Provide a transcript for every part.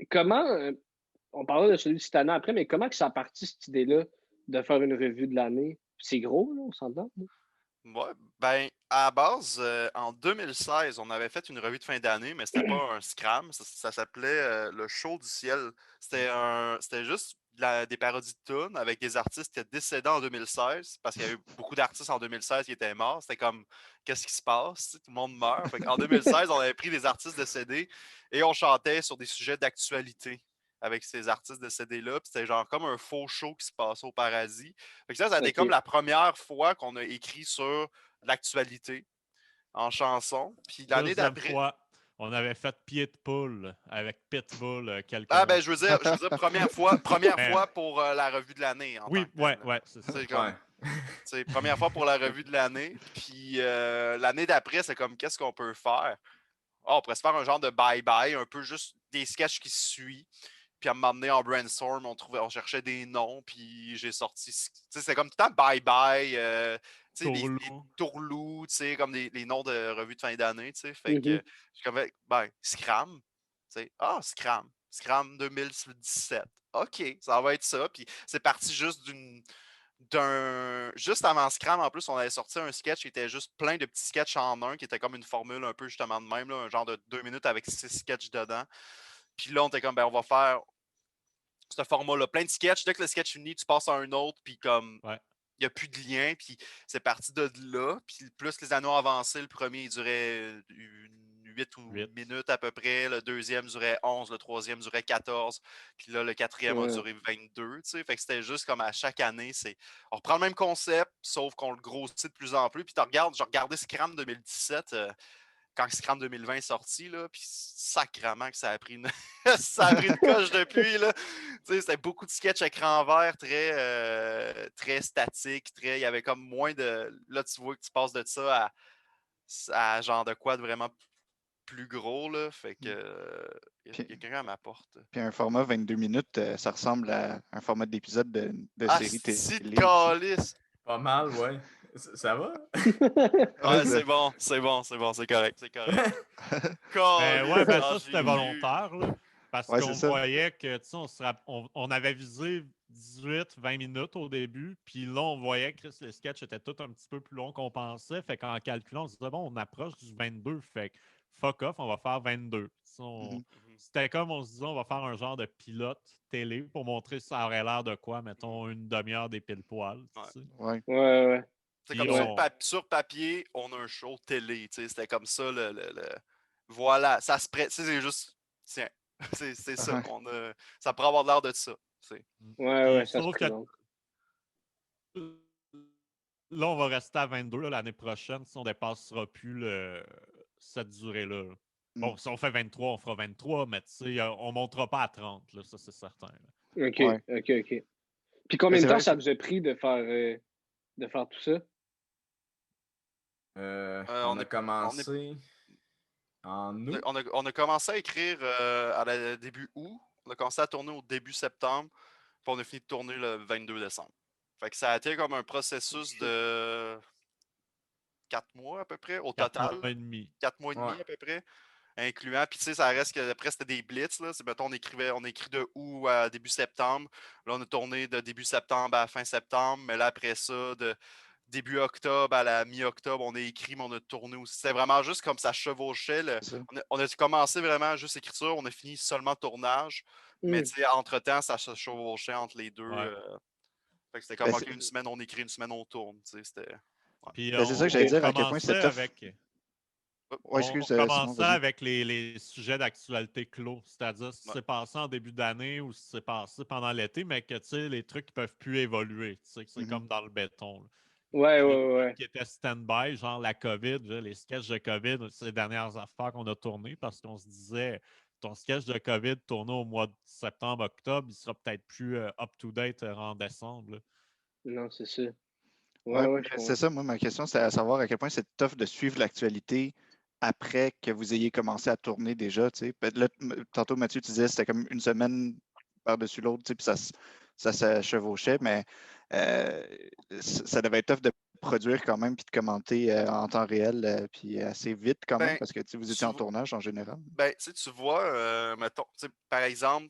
comment, on parlera de celui de cette année après, mais comment que ça a parti cette idée-là de faire une revue de l'année? C'est gros, là, on s'entend? Ouais, ben, à la base, en 2016, on avait fait une revue de fin d'année, mais c'était pas un scram. Ça s'appelait Le Show du ciel. C'était juste des parodies de tunes avec des artistes qui étaient décédés en 2016, parce qu'il y a eu beaucoup d'artistes en 2016 qui étaient morts. C'était comme, qu'est-ce qui se passe? Tu sais, tout le monde meurt. En 2016, on avait pris des artistes décédés et on chantait sur des sujets d'actualité avec ces artistes décédés-là. Puis c'était genre comme un faux show qui se passait au paradis. Fait que ça a été comme OK. la première fois qu'on a écrit sur l'actualité en chanson. Puis l'année Deuxième d'après. fois, on avait fait Pied de poule avec Pitbull quelques Ah mois. ben je veux dire première Mais, fois pour la revue de l'année en tant oui, que telle. ouais, c'est ça. C'est Ouais. comme première fois pour la revue de l'année. Puis l'année d'après, c'est comme qu'est-ce qu'on peut faire? Ah, on pourrait se faire un genre de bye-bye, un peu juste des sketchs qui se suivent. Puis à un moment donné, en brainstorm, on cherchait des noms, puis j'ai sorti. Tu sais, c'est comme tout le temps bye-bye, tu sais, les Tourlou. tourlous, tu sais, comme les noms de revues de fin d'année, tu sais. Fait Mhm. que je comme, ben, Scram, tu sais, Scram, Scram 2017. OK, ça va être ça. Puis c'est parti juste juste avant Scram, en plus, on avait sorti un sketch qui était juste plein de petits sketchs en un, qui était comme une formule un peu justement de même, là, un genre de 2 minutes avec 6 sketchs dedans. Puis là, on était comme, ben, on va faire ce format-là, plein de sketchs. Dès que le sketch finit, tu passes à un autre, puis comme, Ouais. il n'y a plus de lien, puis c'est parti de là. Puis plus les années ont avancé, le premier, il durait 8 ou 8. minutes à peu près. Le deuxième durait 11, le troisième durait 14. Puis là, le quatrième a Ouais. duré 22. Tu sais. Fait que c'était juste comme à chaque année, on reprend le même concept, sauf qu'on le grossit de plus en plus. Puis je regardais Scram 2017. Quand Scram 2020 est sorti, là, puis sacrément que ça a pris une, ça a pris une coche depuis. Là. C'était beaucoup de sketchs écran vert, très statique, il y avait comme moins de. Là, tu vois que tu passes de ça à genre de quoi de vraiment plus gros. Là, fait que il y a Puis, quelqu'un à ma porte. puis un format 22 minutes, ça ressemble à un format d'épisode de Ah, série c'est télé aussi. calice! Pas mal, ouais. Ça va? Ouais, ça- c'est bon, c'est correct, c'est correct. Ouais, ben Ah, ça, j'ai c'était eu. volontaire, là, parce Ouais, c'est qu'on ça. voyait que, tu sais, on avait visé 18-20 minutes au début, puis là, on voyait que les sketchs étaient tout un petit peu plus longs qu'on pensait, fait qu'en calculant, on se disait, bon, on approche du 22, fait que fuck off, on va faire 22. Tu sais, Mhm. C'était comme on se disait, on va faire un genre de pilote télé pour montrer ça aurait l'air de quoi, mettons, une demi-heure des pile-poils, tu Ouais. sais. Ouais. Ouais. C'est Puis comme sur papier, on a un show télé. C'était comme ça. Voilà, ça se prête. C'est juste. Tiens, c'est ça Ouais. qu'on a. Ça pourrait avoir l'air de ça. Ouais, Puis, ça se sauf que présente. là, on va rester à 22 là, l'année prochaine si on ne dépassera plus cette durée-là. Là. Bon, si on fait 23, on fera 23, mais tu sais, on ne montera pas à 30, là, ça c'est certain. Là. OK. Ouais. Puis Mais combien de c'est temps vrai, ça vous a pris de faire tout ça? On a commencé en août. On a commencé à écrire début août. On a commencé à tourner au début septembre. Puis on a fini de tourner le 22 décembre. Fait que ça a été comme un processus de 4 mois à peu près au 4 total. mois et demi. 4 mois et Ouais. demi à peu près. Incluant. Puis tu sais, ça reste que après, c'était des blitz. Là. Mettons, on écrit de août à début septembre. Là, on a tourné de début septembre à fin septembre. Mais là, après ça, de début octobre à la mi-octobre, on a écrit, mais on a tourné aussi. C'était vraiment juste comme ça chevauchait. c'est ça. On a commencé vraiment juste écriture. On a fini seulement tournage. Mais tu sais, entre-temps, ça se chevauchait entre les deux. Ouais. Fait que c'était Ben, comme, OK, c'est une semaine, on écrit, une semaine, on tourne. C'était. Ouais. Puis ben, c'est ça que j'allais on dire, à quel point c'est commençait tough. avec. Ouais, On excuse, Simon, commençait vas-y. avec les sujets d'actualité clos, c'est-à-dire ce qui Ouais. s'est passé en début d'année ou ce qui s'est passé pendant l'été, mais que tu sais, les trucs ne peuvent plus évoluer. Tu sais, que c'est Mhm. comme dans le béton. Là. Ouais. Les trucs qui étaient stand-by, genre la COVID, les sketchs de COVID, c'est les dernières affaires qu'on a tournées parce qu'on se disait ton sketch de COVID tourné au mois de septembre, octobre, il sera peut-être plus up-to-date en décembre. Là. Non, c'est ça. Ouais, Ouais, je mais c'est comprends. ça, moi, ma question, c'est à savoir à quel point c'est tough de suivre l'actualité après que vous ayez commencé à tourner déjà, tu sais. Là, tantôt, Mathieu, tu disais que c'était comme une semaine par-dessus l'autre, tu sais, puis ça se chevauchait, mais ça devait être tough de produire quand même puis de commenter en temps réel puis assez vite quand même parce que vous étiez en tournage en général. Ben, tu vois, mettons, par exemple,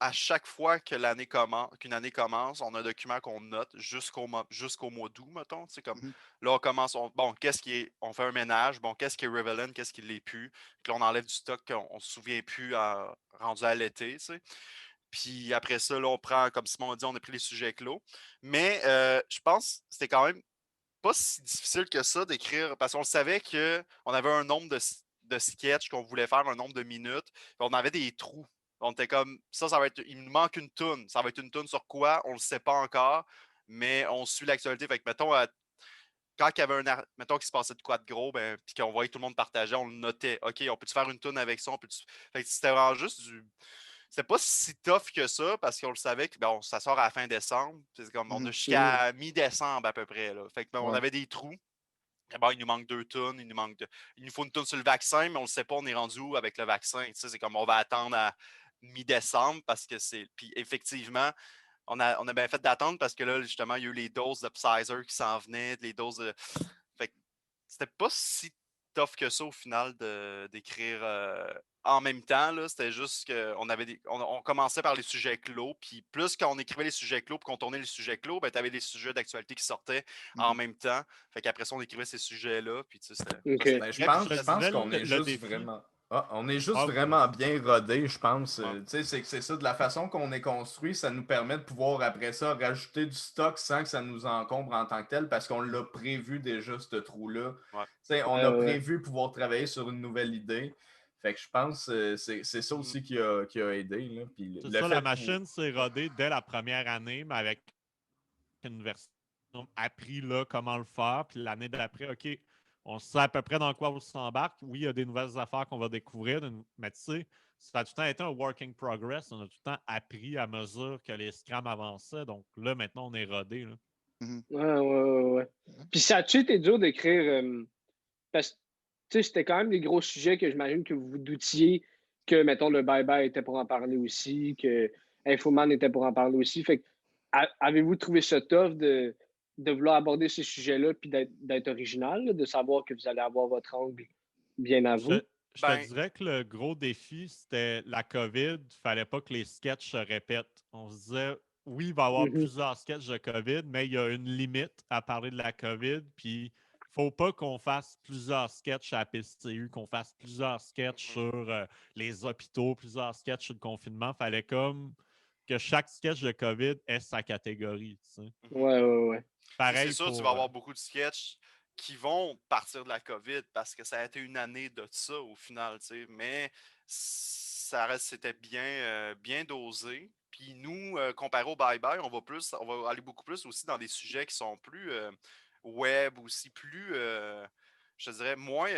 à chaque fois que qu'une année commence, on a un document qu'on note jusqu'au mois d'août, mettons. Comme, là, on commence, on fait un ménage, qu'est-ce qui est relevant, qu'est-ce qui ne l'est plus. Puis là, on enlève du stock qu'on ne se souvient plus rendu à l'été, Puis après ça, là, on prend, comme Simon a dit, on a pris les sujets clos. Mais je pense que c'était quand même pas si difficile que ça d'écrire, parce qu'on savait qu'on avait un nombre de sketchs qu'on voulait faire, un nombre de minutes, puis on avait des trous. On était comme, ça va être, il nous manque une toune. Ça va être une toune sur quoi? On ne le sait pas encore, mais on suit l'actualité. Fait que, mettons, quand il y avait mettons qu'il se passait de quoi de gros, puis qu'on voyait tout le monde partager, on le notait. OK, on peut-tu faire une toune avec ça? Fait que c'était vraiment juste C'était pas si tough que ça, parce qu'on le savait que ça sort à la fin décembre. C'est comme, on a jusqu'à mi-décembre à peu près. Là. Fait que, on avait des trous. Il nous manque 2 tonnes, il nous faut une tonne sur le vaccin, mais on ne sait pas, on est rendu où avec le vaccin. C'est comme on va attendre à mi-décembre parce que c'est. Puis effectivement, on a bien fait d'attendre parce que là, justement, il y a eu les doses de Pfizer qui s'en venaient, les doses de. Fait que c'était pas si tough que ça au final d'écrire en même temps. Là. C'était juste qu'on commençait par les sujets clos, puis plus quand on écrivait les sujets clos puis qu'on tournait les sujets clos, tu avais des sujets d'actualité qui sortaient en même temps. Fait qu'après ça, on écrivait ces sujets-là. Puis c'était. Je pense qu'on est juste vraiment. On est juste vraiment bien rodé, je pense. C'est ça, de la façon qu'on est construit, ça nous permet de pouvoir, après ça, rajouter du stock sans que ça nous encombre en tant que tel, parce qu'on l'a prévu déjà, ce trou-là. On a prévu pouvoir travailler sur une nouvelle idée. Fait que je pense que c'est ça aussi qui a aidé. Là. Puis c'est ça, la machine s'est rodée dès la première année, mais avec une version appris là, comment le faire. Puis l'année d'après, OK, on sait à peu près dans quoi on s'embarque. Oui, il y a des nouvelles affaires qu'on va découvrir, mais tu sais, ça a tout le temps été un work in progress. On a tout le temps appris à mesure que les scrams avançaient. Donc là, maintenant, on est rodé. Ouais. Puis ça a-tu été dur d'écrire parce que c'était quand même des gros sujets que j'imagine que vous vous doutiez que, mettons, le bye-bye était pour en parler aussi, que Infoman était pour en parler aussi. Fait que, avez-vous trouvé ça tough de vouloir aborder ces sujets-là puis d'être original, là, de savoir que vous allez avoir votre angle bien à vous? Je te dirais que le gros défi, c'était la COVID. Il ne fallait pas que les sketchs se répètent. On se disait, oui, il va y avoir plusieurs sketchs de COVID, mais il y a une limite à parler de la COVID. Puis, il ne faut pas qu'on fasse plusieurs sketchs à la PCU, qu'on fasse plusieurs sketchs sur les hôpitaux, plusieurs sketchs sur le confinement. Il fallait comme que chaque sketch de COVID ait sa catégorie. Tu sais. Ouais. Pareil c'est sûr, tu vas avoir beaucoup de sketchs qui vont partir de la COVID parce que ça a été une année de ça au final, mais c'était bien dosé. Puis nous, comparé au bye-bye, on va aller beaucoup plus aussi dans des sujets qui sont plus web, aussi plus, je dirais, moins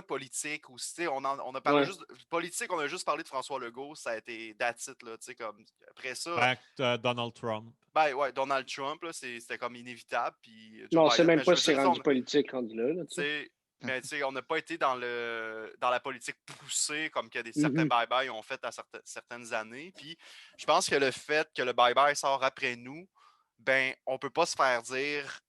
politique aussi. On a parlé juste de politique, on a juste parlé de François Legault, ça a été that's it, là, comme après ça. Donald Trump. Donald Trump, là, c'était comme inévitable. Puis non, on ne sait même pas si c'est rendu politique rendu là. Mais on n'a pas été dans la politique poussée comme que certains bye-bye ont fait à certaines années. Puis je pense que le fait que le bye-bye sort après nous, on ne peut pas se faire dire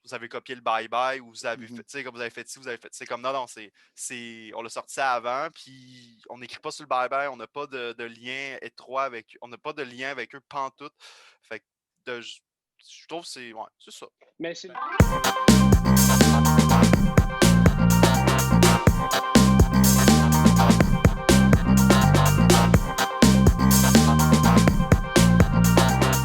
vous avez copié le bye-bye ou vous avez fait, comme vous avez fait ci, vous avez fait. C'est comme non, on l'a sorti avant, puis on n'écrit pas sur le bye-bye, on n'a pas de lien étroit avec eux, on n'a pas de lien avec eux pantoute. Fait que je trouve que c'est ça. Mais c'est